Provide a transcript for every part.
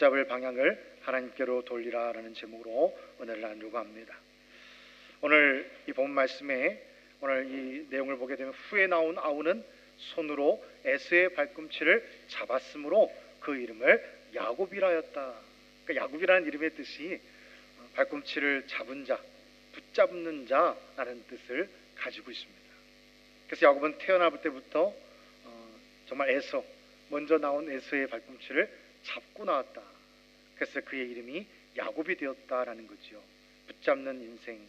붙잡을 방향을 하나님께로 돌리라라는 제목으로 은혜를 나누려고 합니다. 오늘 이 본 말씀에 오늘 이 내용을 보게 되면 후에 나온 아우는 손으로 에서의 발꿈치를 잡았으므로 그 이름을 야곱이라였다. 그러니까 야곱이라는 이름의 뜻이 발꿈치를 잡은 자, 붙잡는 자라는 뜻을 가지고 있습니다. 그래서 야곱은 태어날 때부터 정말 에서, 먼저 나온 에서의 발꿈치를 잡고 나왔다. 그래서 그의 이름이 야곱이 되었다라는 거죠. 붙잡는 인생,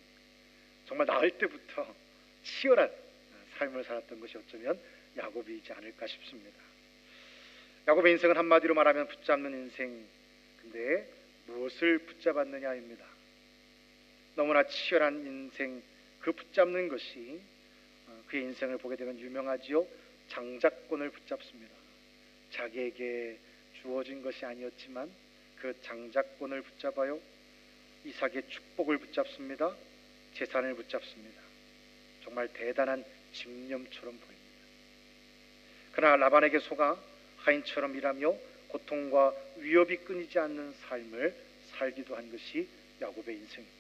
정말 낳을 때부터 치열한 삶을 살았던 것이 어쩌면 야곱이지 않을까 싶습니다. 야곱의 인생은 한마디로 말하면 붙잡는 인생. 근데 무엇을 붙잡았느냐입니다. 너무나 치열한 인생, 그 붙잡는 것이 그의 인생을 보게 되면 유명하지요. 장자권을 붙잡습니다. 자기에게 주어진 것이 아니었지만 그 장자권을 붙잡아요. 이삭의 축복을 붙잡습니다. 재산을 붙잡습니다. 정말 대단한 집념처럼 보입니다. 그러나 라반에게 속아 하인처럼 일하며 고통과 위협이 끊이지 않는 삶을 살기도 한 것이 야곱의 인생입니다.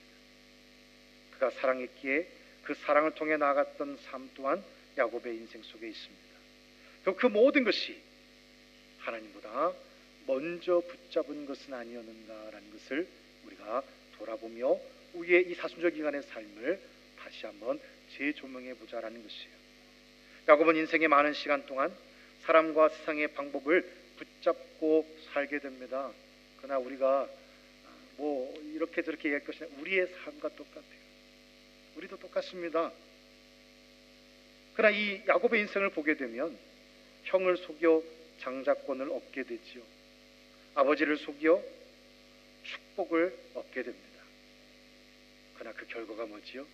그가 사랑했기에 그 사랑을 통해 나아갔던 삶 또한 야곱의 인생 속에 있습니다. 또 그 모든 것이 하나님보다 먼저 붙잡은 것은 아니었는가라는 것을 우리가 돌아보며 우리의 이 사순절 기간의 삶을 다시 한번 재조명해 보자라는 것이에요. 야곱은 인생의 많은 시간 동안 사람과 세상의 방법을 붙잡고 살게 됩니다. 그러나 우리가 뭐 이렇게 저렇게 얘기할 것이 아니라 우리의 삶과 똑같아요. 우리도 똑같습니다. 그러나 이 야곱의 인생을 보게 되면 형을 속여 장자권을 얻게 되지요. 아버지를 속여 축복을 얻게 됩니다. 그러나 그 결과가 뭐지요?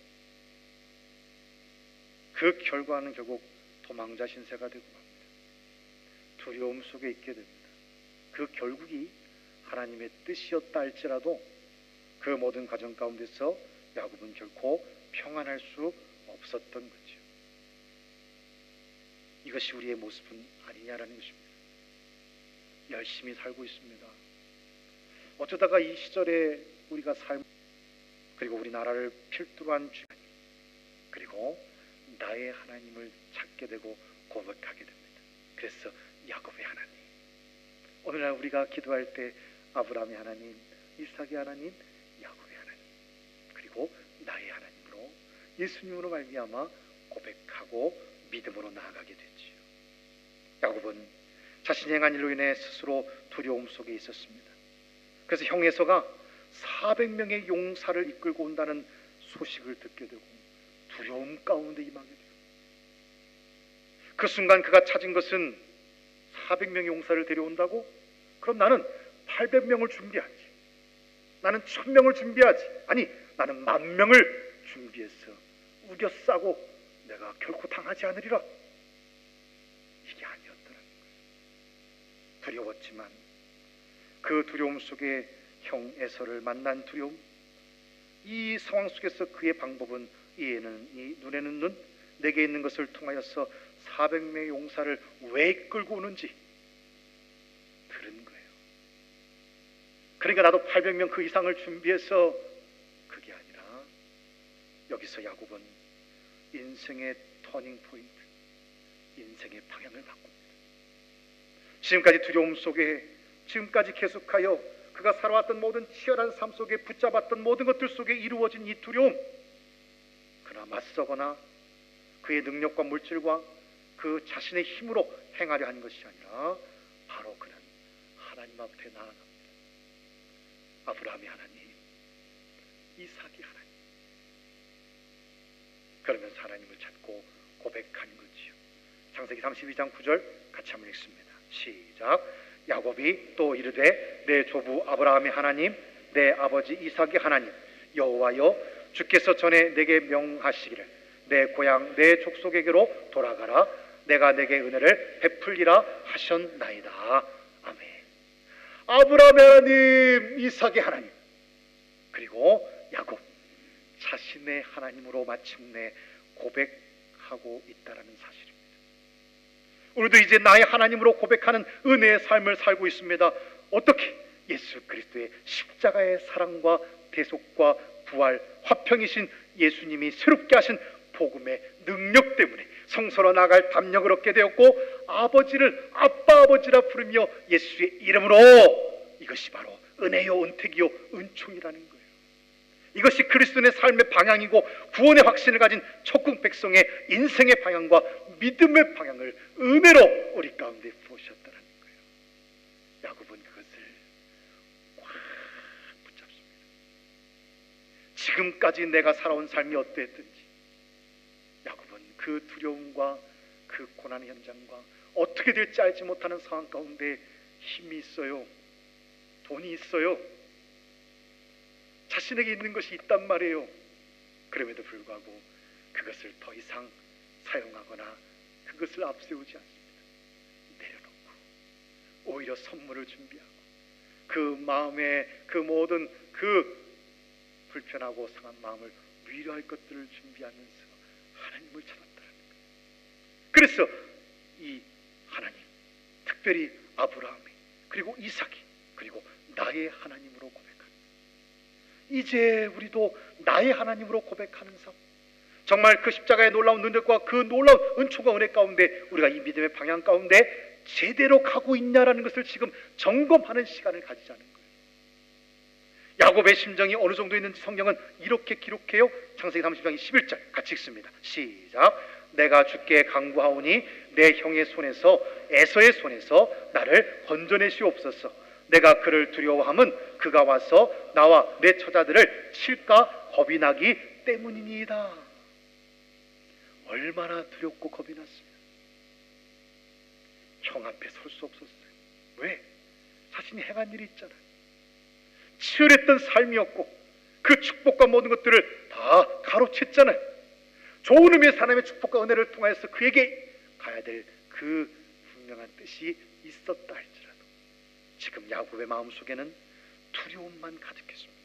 그 결과는 결국 도망자 신세가 되고 맙니다. 두려움 속에 있게 됩니다. 그 결국이 하나님의 뜻이었다 할지라도 그 모든 과정 가운데서 야곱은 결코 평안할 수 없었던 거죠. 이것이 우리의 모습은 아니냐라는 것입니다. 열심히 살고 있습니다. 어쩌다가 이 시절에 우리가 그리고 우리나라를 필두로 한 주변, 그리고 나의 하나님을 찾게 되고 고백하게 됩니다. 그래서 야곱의 하나님, 오늘날 우리가 기도할 때 아브라함의 하나님, 이삭의 하나님, 야곱의 하나님, 그리고 나의 하나님으로 예수님으로 말미암아 고백하고 믿음으로 나아가게 되지요. 야곱은 자신이 행한 일로 인해 스스로 두려움 속에 있었습니다. 그래서 형 에서가 400명의 용사를 이끌고 온다는 소식을 듣게 되고 두려움 가운데 임하게 돼요. 그 순간 그가 찾은 것은 400명의 용사를 데려온다고? 그럼 나는 800명을 준비하지. 나는 1000명을 준비하지. 아니, 나는 10,000명을 준비해서 우겨싸고 내가 결코 당하지 않으리라. 이게 아니었더라는 거예요. 두려웠지만 그 두려움 속에 형 에서를 만난 두려움, 이 상황 속에서 그의 방법은 눈에는 눈, 내게 있는 것을 통하여서 400명의 용사를 왜 끌고 오는지 들은 거예요. 그러니까 나도 800명 그 이상을 준비해서, 그게 아니라 여기서 야곱은 인생의 터닝 포인트, 인생의 방향을 바꿉니다. 지금까지 두려움 속에, 지금까지 계속하여 그가 살아왔던 모든 치열한 삶 속에 붙잡았던 모든 것들 속에 이루어진 이 두려움, 그러나 맞서거나 그의 능력과 물질과 그 자신의 힘으로 행하려 하는 것이 아니라 바로 그는 하나님 앞에 나아갑니다. 아브라함의 하나님, 이삭의 하나님, 그러면서 하나님을 찾고 고백하는 거지요. 창세기 32장 9절 같이 한번 읽습니다. 시작. 야곱이 또 이르되 내 조부 아브라함의 하나님, 내 아버지 이삭의 하나님 여호와여, 주께서 전에 내게 명하시기를 내 고향 내 족속에게로 돌아가라. 내가 내게 은혜를 베풀리라 하셨나이다. 아멘. 아브라함의 하나님, 이삭의 하나님, 그리고 야곱 자신의 하나님으로 마침내 고백하고 있다라는 사실입니다. 우리도 이제 나의 하나님으로 고백하는 은혜의 삶을 살고 있습니다. 어떻게? 예수 그리스도의 십자가의 사랑과 대속과 부활, 화평이신 예수님이 새롭게 하신 복음의 능력 때문에 성소로 나갈 담력을 얻게 되었고, 아버지를 아빠 아버지라 부르며 예수의 이름으로, 이것이 바로 은혜요 은택이요 은총이라는 거예요. 이것이 그리스도의 삶의 방향이고 구원의 확신을 가진 천국 백성의 인생의 방향과 믿음의 방향을 은혜로 우리 가운데 부으셨다는 거예요. 야곱은 그것을 꽉 붙잡습니다. 지금까지 내가 살아온 삶이 어떠했든지 야곱은 그 두려움과 그 고난의 현장과 어떻게 될지 알지 못하는 상황 가운데 힘이 있어요, 돈이 있어요, 자신에게 있는 것이 있단 말이에요. 그럼에도 불구하고 그것을 더 이상 사용하거나 그것을 앞세우지 않습니다. 내려놓고 오히려 선물을 준비하고 그 마음에 그 모든 그 불편하고 상한 마음을 위로할 것들을 준비하면서 하나님을 찾았다는 거예요. 그래서 이 하나님, 특별히 아브라함이 그리고 이삭이 그리고 나의 하나님으로 고백하는, 이제 우리도 나의 하나님으로 고백하는 삶, 정말 그 십자가의 놀라운 능력과 그 놀라운 은총과 은혜 가운데 우리가 이 믿음의 방향 가운데 제대로 가고 있냐라는 것을 지금 점검하는 시간을 가지자는 거예요. 야곱의 심정이 어느 정도 있는지 성경은 이렇게 기록해요. 창세기 30장 11절 같이 읽습니다. 시작. 내가 주께 간구하오니 내 형의 손에서 에서의 손에서 나를 건져내시옵소서. 내가 그를 두려워함은 그가 와서 나와 내 처자들을 칠까 겁이 나기 때문이니이다. 얼마나 두렵고 겁이 났습니다. 형 앞에 설 수 없었어요. 왜? 자신이 행한 일이 있잖아요. 치열했던 삶이었고 그 축복과 모든 것들을 다 가로챘잖아요. 좋은 의미의 하나님의 축복과 은혜를 통해서 그에게 가야 될 그 분명한 뜻이 있었다 할지라도 지금 야곱의 마음속에는 두려움만 가득했습니다.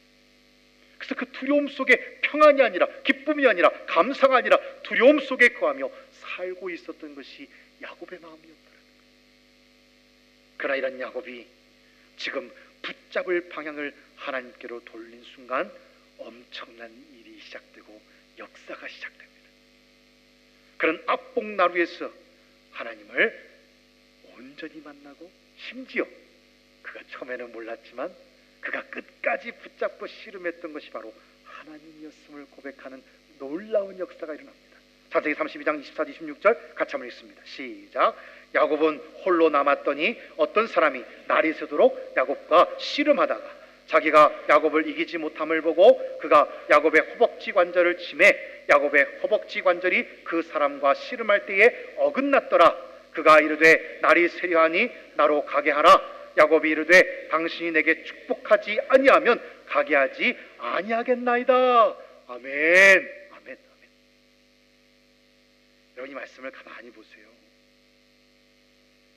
그래서 그 두려움 속에 평안이 아니라 기쁨이 아니라 감사가 아니라 두려움 속에 거하며 살고 있었던 것이 야곱의 마음이었다는 거예요. 그러나 이런 야곱이 지금 붙잡을 방향을 하나님께로 돌린 순간 엄청난 일이 시작되고 역사가 시작됩니다. 그런 압봉나루에서 하나님을 온전히 만나고, 심지어 그가 처음에는 몰랐지만 그가 끝까지 붙잡고 씨름했던 것이 바로 하나님이었음을 고백하는 놀라운 역사가 일어납니다. 창세기 32장 24, 26절 같이 한번 읽습니다. 시작. 야곱은 홀로 남았더니 어떤 사람이 날이 새도록 야곱과 씨름하다가 자기가 야곱을 이기지 못함을 보고 그가 야곱의 허벅지 관절을 치매 야곱의 허벅지 관절이 그 사람과 씨름할 때에 어긋났더라. 그가 이르되 날이 새려하니 나로 가게 하라. 야곱이 이르되 당신이 내게 축복하지 아니하면 가게 하지 아니하겠나이다. 아멘. 아멘. 아멘. 여러분, 이 말씀을 가만히 보세요.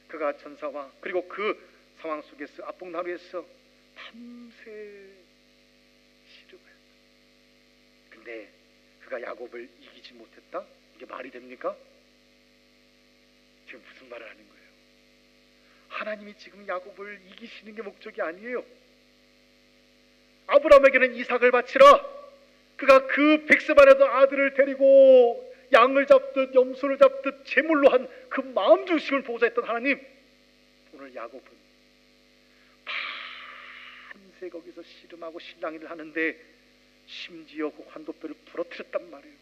그가 천사와 그리고 그 상황 속에서 압봉나루에서 밤새 씨름을 했다. 근데 그가 야곱을 이기지 못했다? 이게 말이 됩니까? 지금 무슨 말을 하는 거예요? 하나님이 지금 야곱을 이기시는 게 목적이 아니에요. 아브라함에게는 이삭을 바치라. 그가 그 백세반에도 아들을 데리고 양을 잡듯 염소를 잡듯 제물로 한 그 마음 중심을 보고자 했던 하나님, 오늘 야곱은 밤새 거기서 씨름하고 실랑이를 하는데 심지어 그 환도뼈를 부러뜨렸단 말이에요.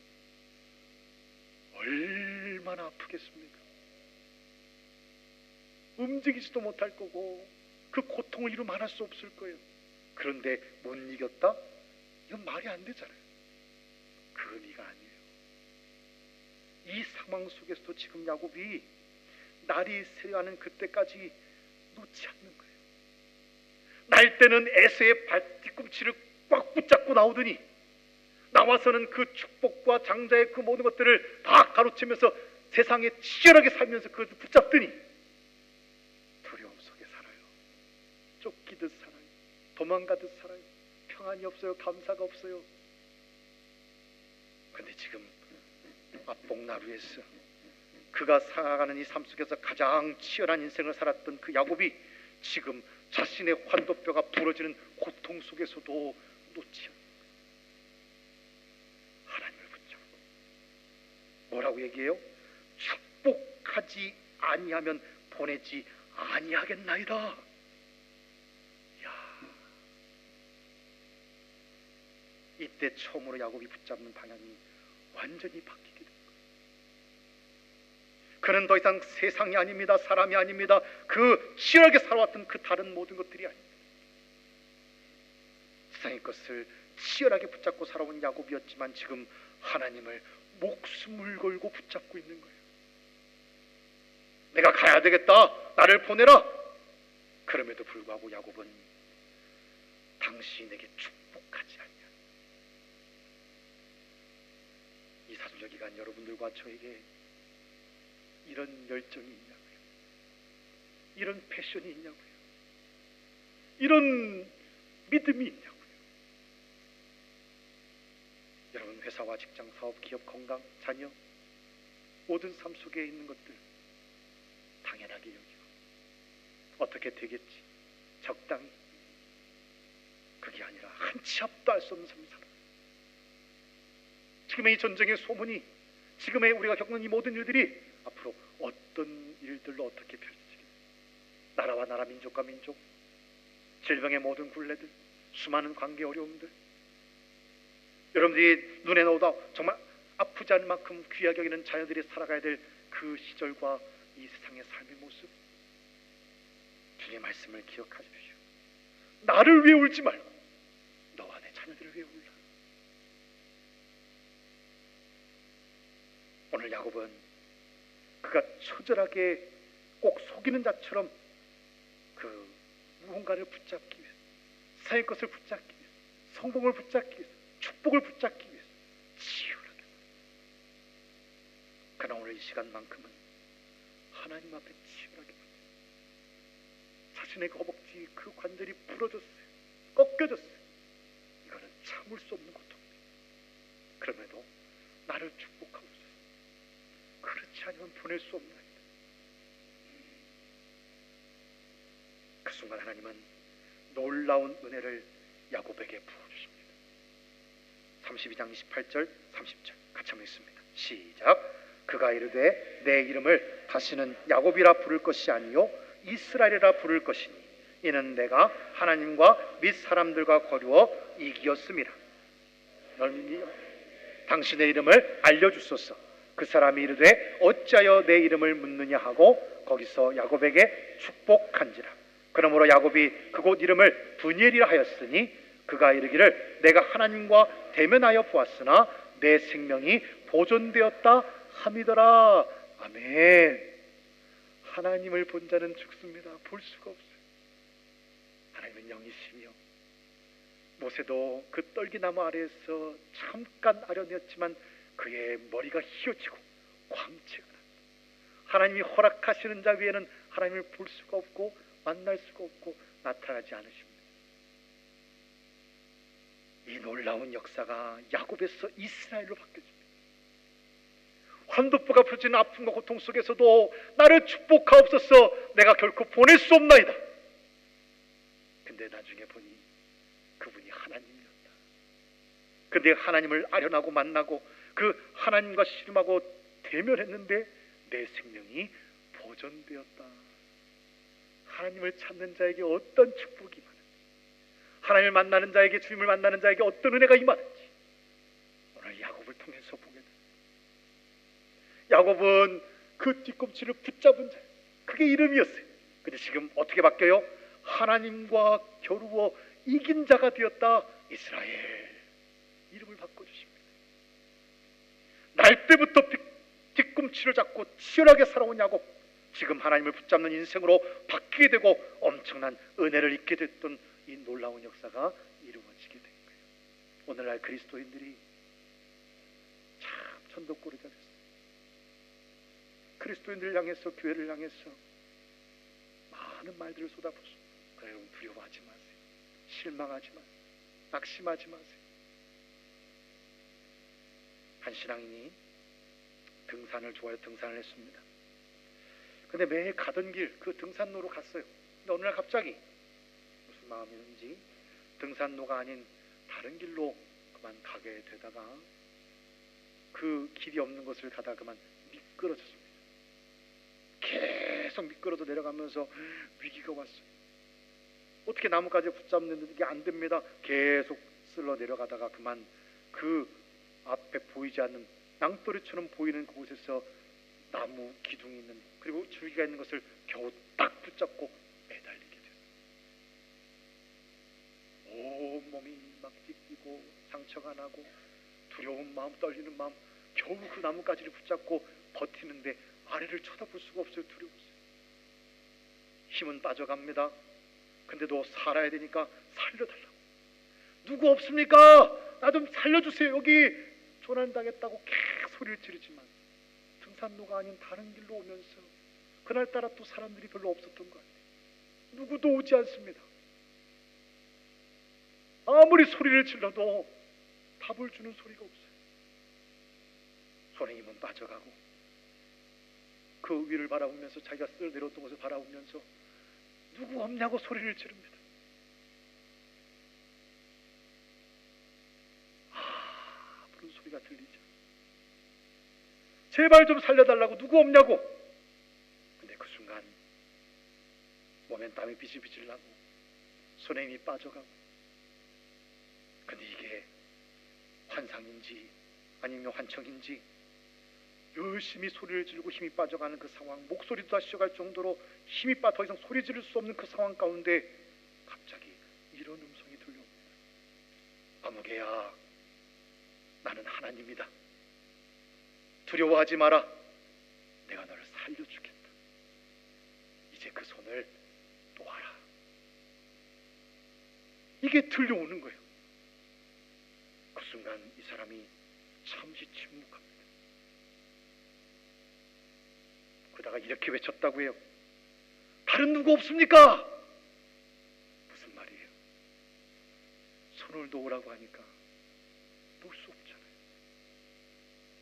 얼마나 아프겠습니까? 움직이지도 못할 거고 그 고통을 이루 말할 수 없을 거예요. 그런데 못 이겼다? 이건 말이 안 되잖아요. 그 의미가 아니에요. 이 상황 속에서도 지금 야곱이 날이 새려하는 그때까지 놓지 않는 거예요. 날 때는 에서의 발뒤꿈치를 꽉 붙잡고 나오더니 나와서는 그 축복과 장자의 그 모든 것들을 다 가로채면서 세상에 치열하게 살면서 그걸 붙잡더니 두려움 속에 살아요. 쫓기듯 살아요. 도망가듯 살아요. 평안이 없어요. 감사가 없어요. 그런데 지금 압봉나루에서 그가 살아가는 이 삶 속에서 가장 치열한 인생을 살았던 그 야곱이 지금 자신의 환도뼈가 부러지는 고통 속에서도 놓지 않는 하나님을 붙잡고 뭐라고 얘기해요? 축복하지 아니하면 보내지 아니하겠나이다. 야, 이때 처음으로 야곱이 붙잡는 방향이 완전히 바뀌게 된 거예요. 그는 더 이상 세상이 아닙니다. 사람이 아닙니다. 그 치열하게 살아왔던 그 다른 모든 것들이 아닙니다. 세상의 것을 치열하게 붙잡고 살아온 야곱이었지만 지금 하나님을 목숨을 걸고 붙잡고 있는 거예요. 내가 가야 되겠다. 나를 보내라. 그럼에도 불구하고 야곱은 당신에게 축복하지 않냐. 이 사순절 기간 여러분들과 저에게 이런 열정이 있냐고요. 이런 패션이 있냐고요. 이런 믿음이 있냐고요. 여러분 회사와 직장, 사업, 기업, 건강, 자녀 모든 삶 속에 있는 것들 당연하게 여기고 어떻게 되겠지 적당히 그게 아니라 한 치 앞도 알 수 없는 삶을 살아. 지금의 이 전쟁의 소문이 지금의 우리가 겪는 이 모든 일들이 앞으로 어떤 일들로 어떻게 펼쳐지게 나라와 나라 민족과 민족 질병의 모든 굴레들 수많은 관계 어려움들 여러분들이 눈에 넣어도 정말 아프지 않을 만큼 귀하게 여기는 자녀들이 살아가야 될 그 시절과 이 세상의 삶의 모습 주님의 말씀을 기억하십시오. 나를 위해 울지 말고 너와 내 자녀들을 위해 울라. 오늘 야곱은 그가 처절하게 꼭 속이는 자처럼 그 무언가를 붙잡기 위해서 세상의 것을 붙잡기 위해서 성공을 붙잡기 위해서 축복을 붙잡기 위해서 치열하게 그러나 오늘 이 시간만큼은 하나님 앞에 치열하게 자신의 그 허벅지 그 관절이 부러졌어요. 꺾여졌어요. 이거는 참을 수 없는 고통입니다. 그럼에도 나를 축복하옵소서. 그렇지 않으면 보낼 수 없나이다. 그 순간 하나님은 놀라운 은혜를 야곱에게 부어주십니다. 32장 28절 30절 같이 한번 읽습니다. 시작. 그가 이르되 내 이름을 다시는 야곱이라 부를 것이 아니요 이스라엘이라 부를 것이니 이는 내가 하나님과 및 사람들과 거류어 이기었음이라. 당신의 이름을 알려주소서. 그 사람이 이르되 어찌하여 내 이름을 묻느냐 하고 거기서 야곱에게 축복한지라. 그러므로 야곱이 그곳 이름을 브니엘이라 하였으니 그가 이르기를 내가 하나님과 대면하여 보았으나 내 생명이 보존되었다 함이더라. 아멘. 하나님을 본 자는 죽습니다. 볼 수가 없어요. 하나님은 영이시며 모세도 그 떨기나무 아래에서 잠깐 아련했지만 그의 머리가 휘어지고 광채가 납니다. 하나님이 허락하시는 자 위에는 하나님을 볼 수가 없고 만날 수가 없고 나타나지 않으십니다. 이 놀라운 역사가 야곱에서 이스라엘로 바뀌어집니다. 환도뼈가 부러지는 아픔과 고통 속에서도 나를 축복하옵소서. 내가 결코 보낼 수 없나이다. 근데 나중에 보니 그분이 하나님이었다. 근데 하나님을 아련하고 만나고 그 하나님과 씨름하고 대면했는데 내 생명이 보존되었다. 하나님을 찾는 자에게 어떤 축복이 많은지, 하나님을 만나는 자에게, 주님을 만나는 자에게 어떤 은혜가 임하는지 오늘 야곱을 통해서 보게 됩니다. 야곱은 그 뒤꿈치를 붙잡은 자, 그게 이름이었어요. 근데 지금 어떻게 바뀌어요? 하나님과 겨루어 이긴 자가 되었다. 이스라엘. 이름을 바꿔주십니다. 날 때부터 뒤꿈치를 잡고 치열하게 살아온 야곱, 지금 하나님을 붙잡는 인생으로 바뀌게 되고 엄청난 은혜를 입게 됐던 이 놀라운 역사가 이루어지게 된 거예요. 오늘날 그리스도인들이 참 천덕꾸러기가 됐어요. 그리스도인들을 향해서, 교회를 향해서 많은 말들을 쏟아붓습니다. 여러분 두려워하지 마세요. 실망하지 마세요. 낙심하지 마세요. 한 신앙인이 등산을 좋아해 등산을 했습니다. 근데 매일 가던 길 그 등산로로 갔어요. 근데 어느 날 갑자기 무슨 마음이든지 등산로가 아닌 다른 길로 그만 가게 되다가 그 길이 없는 곳을 가다 그만 미끄러졌습니다. 계속 미끄러져 내려가면서 위기가 왔어요. 어떻게 나뭇가지에 붙잡는데 이게 안 됩니다. 계속 쓸러 내려가다가 그만 그 앞에 보이지 않는 낭떠러리처럼 보이는 그곳에서 나무 기둥이 있는 그리고 줄기가 있는 것을 겨우 딱 붙잡고 매달리게 됐어요. 온몸이 막 찢기고 상처가 나고 두려운 마음, 떨리는 마음, 겨우 그 나뭇가지를 붙잡고 버티는데 아래를 쳐다볼 수가 없어요. 두려웠어요. 힘은 빠져갑니다. 근데도 살아야 되니까 살려달라고. 누구 없습니까? 나 좀 살려주세요. 여기 조난당했다고 계속 소리를 지르지만 등산로가 아닌 다른 길로 오면서 그날따라 또 사람들이 별로 없었던 것 같아요. 누구도 오지 않습니다. 아무리 소리를 질러도 답을 주는 소리가 없어요. 손에 힘은 빠져가고 그 위를 바라보면서 자기가 쓸어 내려왔던 것을 바라보면서 누구 없냐고 소리를 지릅니다. 부른 소리가 들리죠. 제발 좀 살려달라고. 누구 없냐고. 근데 그 순간 몸엔 땀이 비질비질 나고 손에 힘이 빠져가고, 근데 이게 환상인지 아니면 환청인지 열심히 소리를 지르고 힘이 빠져가는 그 상황, 목소리도 다 쉬어갈 정도로 힘이 더 이상 소리 지를 수 없는 그 상황 가운데 갑자기 이런 음성이 들려옵니다. 아무개야, 나는 하나님이다. 두려워하지 마라. 내가 너를 살려주겠다. 이제 그 손을 놓아라. 이게 들려오는 거예요. 그 순간 이 사람이 잠시 침묵합니다. 그러다가 이렇게 외쳤다고 해요. 다른 누구 없습니까? 무슨 말이에요? 손을 놓으라고 하니까 놓을 수 없잖아요.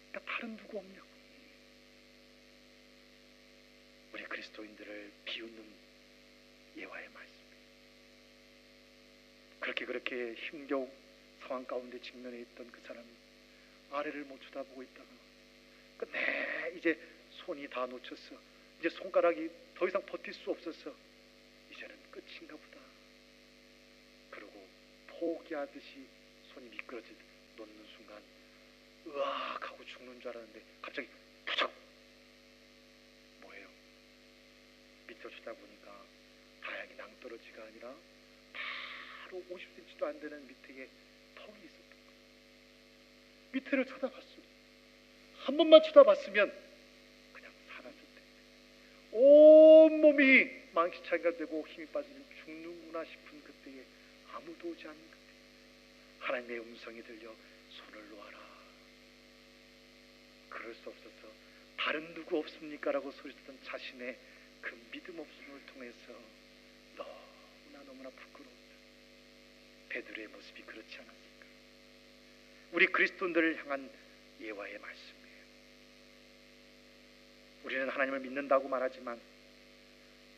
그러니까 다른 누구 없냐고. 우리 그리스도인들을 비웃는 예화의 말씀이에요. 그렇게 힘겨운 상황 가운데 직면해 있던 그 사람이 아래를 못 쳐다보고 있다가 끝내 이제 손이 다 놓쳤어. 이제 손가락이 더 이상 버틸 수 없었어. 이제는 끝인가 보다. 그러고 포기하듯이 손이 미끄러져 놓는 순간 으악 하고 죽는 줄 알았는데 갑자기 부쩍. 뭐예요? 밑으로 쳐다보니까 다행히 낭떠러지가 아니라 바로 50cm도 안 되는 밑에 턱이 있었던 거예요. 밑에를 쳐다봤어요. 한 번만 쳐다봤으면 그냥 사라졌대. 온몸이 망치차기가 되고 힘이 빠지면 죽는구나 싶은 그때에 아무도 오지 않는 그때 하나님의 음성이 들려 손을 놓아라. 그럴 수 없어서 다른 누구 없습니까? 라고 소리쳤던 자신의 그 믿음 없음을 통해서 너무나 부끄러웠다. 베드로의 모습이 그렇지 않았을까? 우리 그리스도인들을 향한 예화의 말씀이에요. 우리는 하나님을 믿는다고 말하지만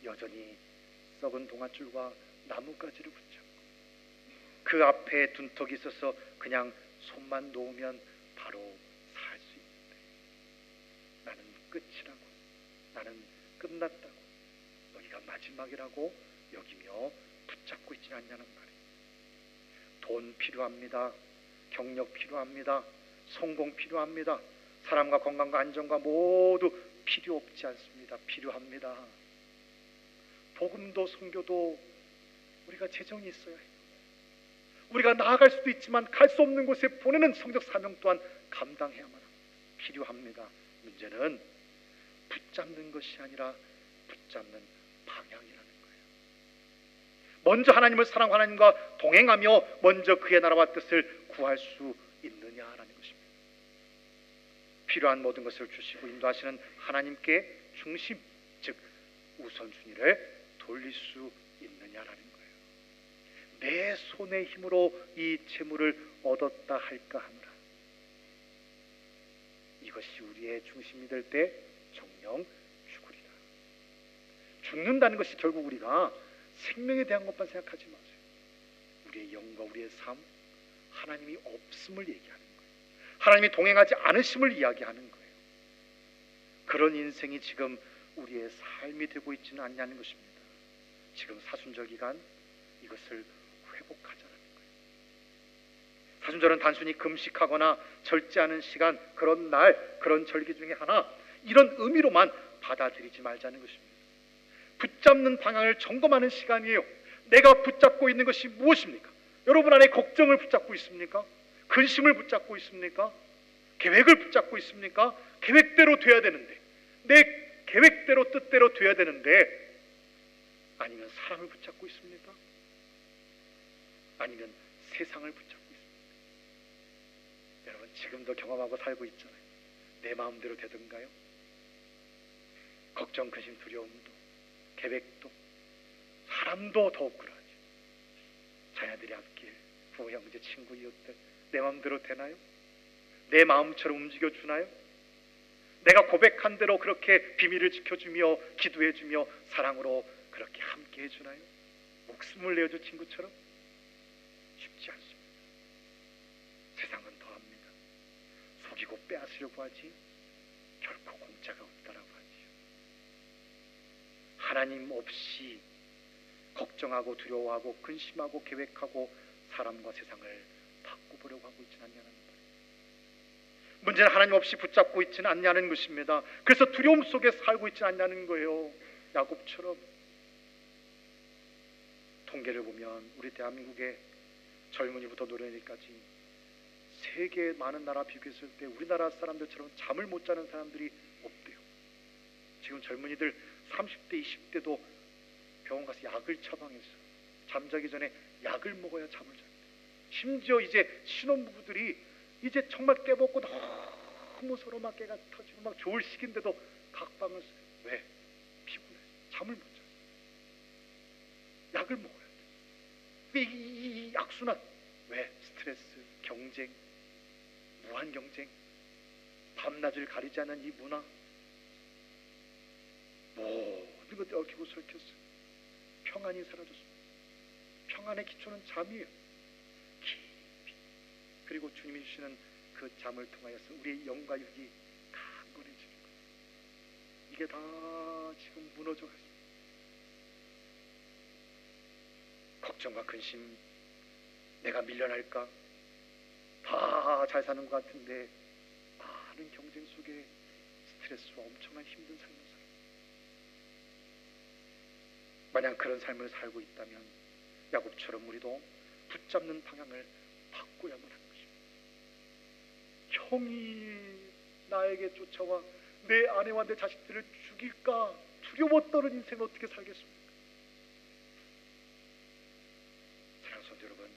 여전히 썩은 동아줄과 나뭇가지를 붙잡고 그 앞에 둔턱이 있어서 그냥 손만 놓으면 바로 살 수 있는데 나는 끝이라고, 나는 끝났다고, 여기가 마지막이라고 여기며 붙잡고 있지 않냐는 말이에요. 돈 필요합니다. 경력 필요합니다. 성공 필요합니다. 사람과 건강과 안정과 모두 필요 없지 않습니다. 필요합니다. 복음도 선교도 우리가 재정이 있어야 해요. 우리가 나아갈 수도 있지만 갈 수 없는 곳에 보내는 성적 사명 또한 감당해야만 합니다. 필요합니다. 문제는 붙잡는 것이 아니라 붙잡는 방향이라는 거예요. 먼저 하나님을 사랑하고 하나님과 동행하며 먼저 그의 나라와 뜻을 구할 수 있느냐라는 것입니다. 필요한 모든 것을 주시고 인도하시는 하나님께 중심, 즉 우선순위를 돌릴 수 있느냐라는 거예요. 내 손의 힘으로 이 재물을 얻었다 할까 하노라. 이것이 우리의 중심이 될 때 정녕 죽으리라. 죽는다는 것이 결국 우리가 생명에 대한 것만 생각하지 마세요. 우리의 영과 우리의 삶, 하나님이 없음을 얘기하는 거예요. 하나님이 동행하지 않으심을 이야기하는 거예요. 그런 인생이 지금 우리의 삶이 되고 있지는 않냐는 것입니다. 지금 사순절 기간 이것을 회복하자는 거예요. 사순절은 단순히 금식하거나 절제하는 시간, 그런 날, 그런 절기 중에 하나, 이런 의미로만 받아들이지 말자는 것입니다. 붙잡는 방향을 점검하는 시간이에요. 내가 붙잡고 있는 것이 무엇입니까? 여러분 안에 걱정을 붙잡고 있습니까? 근심을 붙잡고 있습니까? 계획을 붙잡고 있습니까? 계획대로 돼야 되는데, 내 계획대로 뜻대로 돼야 되는데, 아니면 사랑을 붙잡고 있습니까? 아니면 세상을 붙잡고 있습니까? 여러분 지금도 경험하고 살고 있잖아요. 내 마음대로 되던가요? 걱정, 근심, 두려움도, 계획도, 사람도 더욱 그러하죠. 자녀들의 앞길, 부모, 형제, 친구, 이웃들, 내 마음대로 되나요? 내 마음처럼 움직여주나요? 내가 고백한 대로 그렇게 비밀을 지켜주며 기도해주며 사랑으로 그렇게 함께 해주나요? 목숨을 내어줄 친구처럼? 쉽지 않습니다. 세상은 더합니다. 속이고 빼앗으려고 하지 결코 공짜가 없다라고 하지요. 하나님 없이 걱정하고 두려워하고 근심하고 계획하고 사람과 세상을 바꿔보려고 하고 있지는 않냐는 거예요. 문제는 하나님 없이 붙잡고 있지는 않냐는 것입니다. 그래서 두려움 속에 살고 있지는 않냐는 거예요. 야곱처럼. 통계를 보면 우리 대한민국의 젊은이부터 노년이까지 세계 많은 나라 비교했을 때 우리나라 사람들처럼 잠을 못 자는 사람들이 없대요. 지금 젊은이들 30대 20대도 병원 가서 약을 처방해서 잠자기 전에 약을 먹어야 잠을 잡니다. 심지어 이제 신혼부부들이 이제 정말 깨먹고 너무 서로 막 깨가 터지고 막 좋을 시기인데도 각방을 써요. 왜? 피곤해. 잠을 못 자요. 약을 먹어야 돼. 이 악순환. 왜? 스트레스, 경쟁, 무한 경쟁, 밤낮을 가리지 않는 이 문화, 모든 것들이 얽히고 설켰어요. 평안이 사라졌습니다. 평안의 기초는 잠이에요. 깊이. 그리고 주님이 주시는 그 잠을 통하여서 우리의 영과 육이 강건해지는 거예요. 이게 다 지금 무너져갔습니다. 걱정과 근심, 내가 밀려날까? 다 잘 사는 것 같은데 많은 경쟁 속에 스트레스와 엄청난 힘든 삶을 살아요. 만약 그런 삶을 살고 있다면 야곱처럼 우리도 붙잡는 방향을 바꿔야만 하는 것입니다. 형이 나에게 쫓아와 내 아내와 내 자식들을 죽일까 두려워 떠는 인생을 어떻게 살겠습니까? 사랑하는 성도 여러분,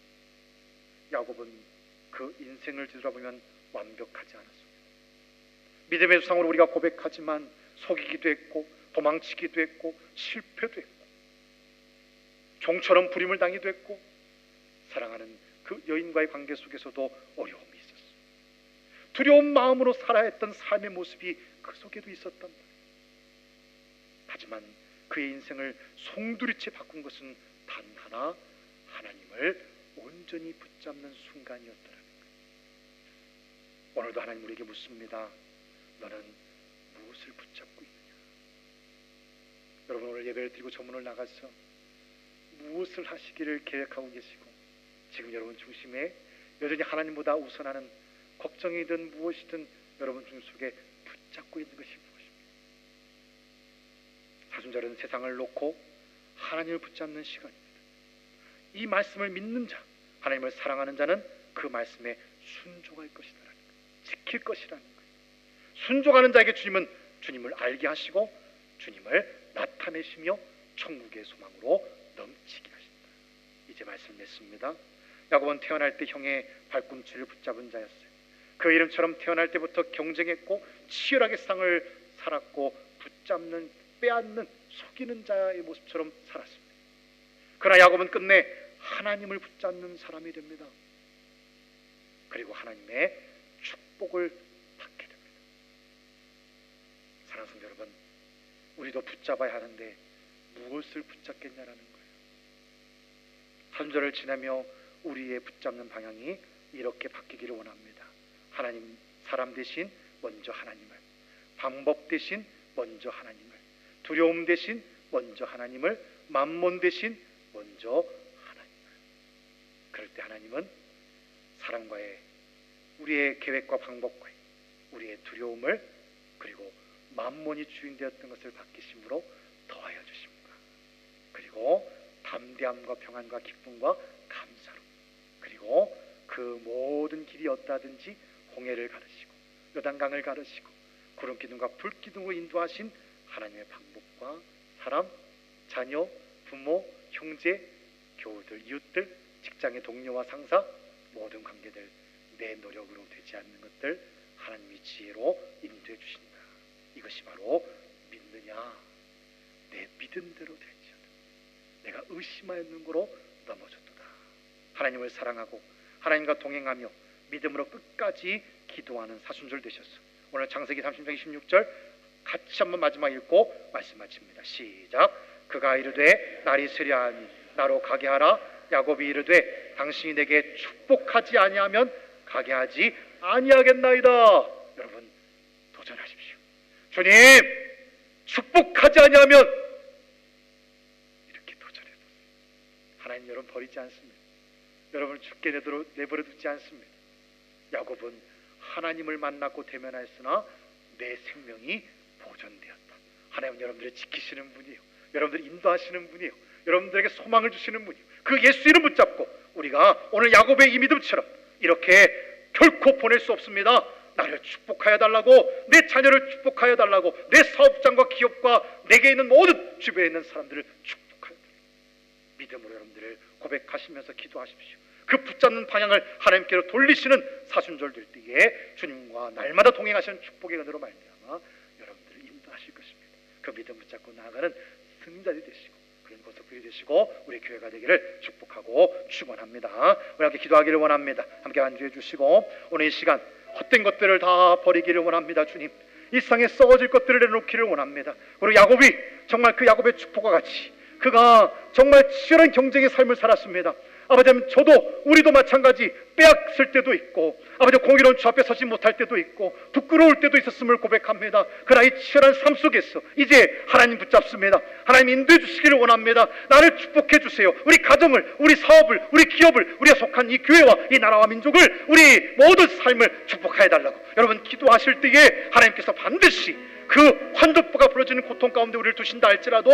야곱은 그 인생을 뒤돌아보면 완벽하지 않았습니다. 믿음의 수상으로 우리가 고백하지만 속이기도 했고 도망치기도 했고 실패도 했고 종처럼 부림을 당하기도 했고 사랑하는 그 여인과의 관계 속에서도 어려움이 있었어요. 두려운 마음으로 살아야 했던 삶의 모습이 그 속에도 있었단 말이에요. 하지만 그의 인생을 송두리째 바꾼 것은 단 하나, 하나님을 온전히 붙잡는 순간이었더라는 거예요. 오늘도 하나님 우리에게 묻습니다. 너는 무엇을 붙잡고 있느냐? 여러분 오늘 예배를 드리고 저문을 나가서 무엇을 하시기를 계획하고 계시고 지금 여러분 중심에 여전히 하나님보다 우선하는 걱정이든 무엇이든 여러분 중 속에 붙잡고 있는 것이 무엇입니까? 사순절은 세상을 놓고 하나님을 붙잡는 시간입니다. 이 말씀을 믿는 자, 하나님을 사랑하는 자는 그 말씀에 순종할 것이라는 거예요. 지킬 것이라는 거예요. 순종하는 자에게 주님은 주님을 알게 하시고 주님을 나타내시며 천국의 소망으로 넘치게 하신다. 이제 말씀 냈습니다. 야곱은 태어날 때 형의 발꿈치를 붙잡은 자였어요. 그 이름처럼 태어날 때부터 경쟁했고 치열하게 세상을 살았고 붙잡는, 빼앗는, 속이는 자의 모습처럼 살았습니다. 그러나 야곱은 끝내 하나님을 붙잡는 사람이 됩니다. 그리고 하나님의 축복을 받게 됩니다. 사랑하는 성도 여러분, 우리도 붙잡아야 하는데 무엇을 붙잡겠냐라는 거예요. 사순절을 지나며 우리의 붙잡는 방향이 이렇게 바뀌기를 원합니다. 하나님, 사람 대신 먼저 하나님을, 방법 대신 먼저 하나님을, 두려움 대신 먼저 하나님을, 만몬 대신 먼저 하나님을. 그럴 때 하나님은 사람과의, 우리의 계획과 방법과의, 우리의 두려움을, 그리고 만몬이 주인되었던 것을 바뀌심으로 더하여 주십니다. 그리고 담대함과 평안과 기쁨과 감사로, 그리고 그 모든 길이 어떠하든지 홍해를 가르시고 요단강을 가르시고 구름 기둥과 불 기둥으로 인도하신 하나님의 방법과 사람, 자녀, 부모, 형제, 교우들, 이웃들, 직장의 동료와 상사, 모든 관계들 내 노력으로 되지 않는 것들 하나님이 지혜로 인도해 주신다. 이것이 바로 믿느냐, 내 믿음대로 될지어다. 내가 의심하였는 거로 넘어졌도다. 하나님을 사랑하고 하나님과 동행하며 믿음으로 끝까지 기도하는 사순절 되셨어. 오늘 창세기 30장 26절 같이 한번 마지막 읽고 말씀 마칩니다. 시작. 그가 이르되 날이 쓰려하니 나로 가게 하라. 야곱이 이르되 당신이 내게 축복하지 아니하면 가게 하지 아니하겠나이다. 여러분 도전하십시오. 주님, 축복하지 아니하면, 이렇게 도전해보세요. 하나님 여러분 버리지 않습니다. 여러분을 죽게 내버려 두지 않습니다. 야곱은 하나님을 만났고 대면하였으나 내 생명이 보존되었다. 하나님은 여러분들을 지키시는 분이에요. 여러분들을 인도하시는 분이에요. 여러분들에게 소망을 주시는 분이에요. 그 예수 이름 붙잡고 우리가 오늘 야곱의 이 믿음처럼 이렇게 결코 보낼 수 없습니다. 나를 축복하여 달라고, 내 자녀를 축복하여 달라고, 내 사업장과 기업과 내게 있는 모든 주변에 있는 사람들을 축복하여 달라고 믿음으로 여러분들을 고백하시면서 기도하십시오. 그 붙잡는 방향을 하나님께로 돌리시는 사순절 될 때에 주님과 날마다 동행하시는 축복의 은혜로 말미암아 여러분들을 인도하실 것입니다. 그 믿음 붙잡고 나아가는 승자들이 되시고 그런 고속들이 되시고 우리 교회가 되기를 축복하고 축원합니다. 우리 함께 기도하기를 원합니다. 함께 안주해 주시고 오늘 이 시간 헛된 것들을 다 버리기를 원합니다. 주님, 이 세상에 썩어질 것들을 내놓기를 원합니다. 그리고 야곱이 정말 그 야곱의 축복과 같이 그가 정말 치열한 경쟁의 삶을 살았습니다. 아버지, 저도 우리도 마찬가지 빼앗을 때도 있고 아버지 공의로운 주 앞에 서지 못할 때도 있고 부끄러울 때도 있었음을 고백합니다. 그러나 이 치열한 삶 속에서 이제 하나님 붙잡습니다. 하나님 인도해 주시기를 원합니다. 나를 축복해 주세요. 우리 가정을, 우리 사업을, 우리 기업을, 우리가 속한 이 교회와 이 나라와 민족을, 우리 모든 삶을 축복하여 달라고 여러분 기도하실 때에 하나님께서 반드시 그 환도뼈가 부러지는 고통 가운데 우리를 두신다 할지라도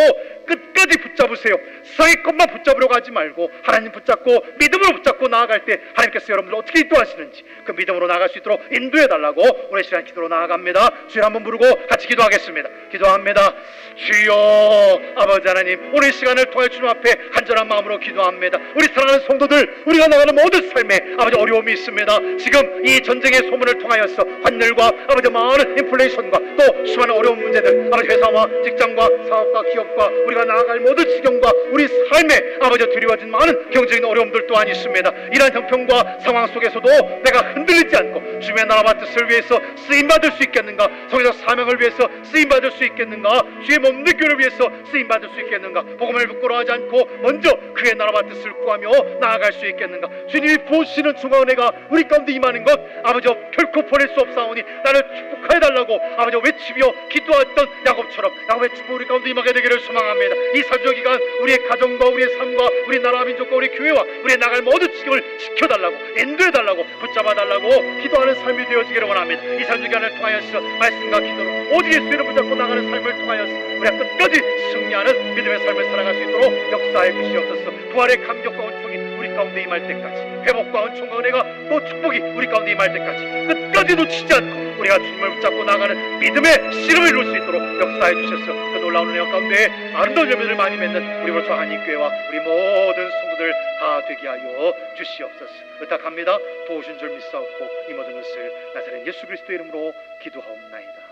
끝까지 붙잡으세요. 세상의 것만 붙잡으려고 하지 말고 하나님 붙잡고 믿음으로 붙잡고 나아갈 때 하나님께서 여러분들 어떻게 인도하시는지 그 믿음으로 나아갈 수 있도록 인도해 달라고 오늘 시간 기도로 나아갑니다. 주여 한번 부르고 같이 기도하겠습니다. 기도합니다. 주여 아버지 하나님, 오늘 시간을 통해 주님 앞에 간절한 마음으로 기도합니다. 우리 사랑하는 성도들, 우리가 나가는 모든 삶에 아버지 어려움이 있습니다. 지금 이 전쟁의 소문을 통하여서 환율과 아버지 많은 인플레이션과 또 수많은 어려운 문제들, 아버지 회사와 직장과 사업과 기업과 우리가 나아갈 모든 지경과 우리 삶에 아버지 드리워진 많은 경제적인 어려움들 또한 있습니다. 이러한 형편과 상황 속에서도 내가 흔들리지 않고 주의 나라와 뜻을 위해서 쓰임받을 수 있겠는가, 성회적 사명을 위해서 쓰임받을 수 있겠는가, 주의 몸 교회를 위해서 쓰임받을 수 있겠는가, 복음을 부끄러워하지 않고 먼저 그의 나라와 뜻을 구하며 나아갈 수 있겠는가. 주님이 부으시는 중화 은혜가 우리 가운데 임하는 것 아버지 결코 보낼 수 없사오니 나를 축복하여 달라고 아버지 외치며 기도했던 야곱처럼 야곱의 축복 우리 가운데 임하게 되기를 소망합니다. 이 사주의 기간 우리의 가정과 우리의 삶과 우리 나라 민족과 우리 교회와 우리의 나갈 모든 지경을 지켜달라고, 인도해달라고, 붙잡아달라고 기도하는 삶이 되어지기를 원합니다. 이 사주의 기간을 통하여서 말씀과 기도로 오직 예수를 붙잡고 나가는 삶을 통하여서 우리가 끝까지 승리하는 믿음의 삶을 살아갈 수 있도록 역사해 주시옵소서. 부활의 감격과 은총이 우리 가운데 임할 때까지, 회복과 은총과 은혜가 또 축복이 우리 가운데 임할 때까지 끝까지 놓치지 않고 우리가 주님을 붙잡고 나가는 믿음의 씨름을 이룰 수 있도록 역사해 주셔서 그 놀라운 은혜 가운데 아름다운 열매를 많이 맺는 우리 벌써 한인교회와 우리 모든 성도들 다 되게 하여 주시옵소서. 의탁합니다. 도우신 줄 믿사옵고 이 모든 것을 나사렛 예수 그리스도의 이름으로 기도하옵나이다.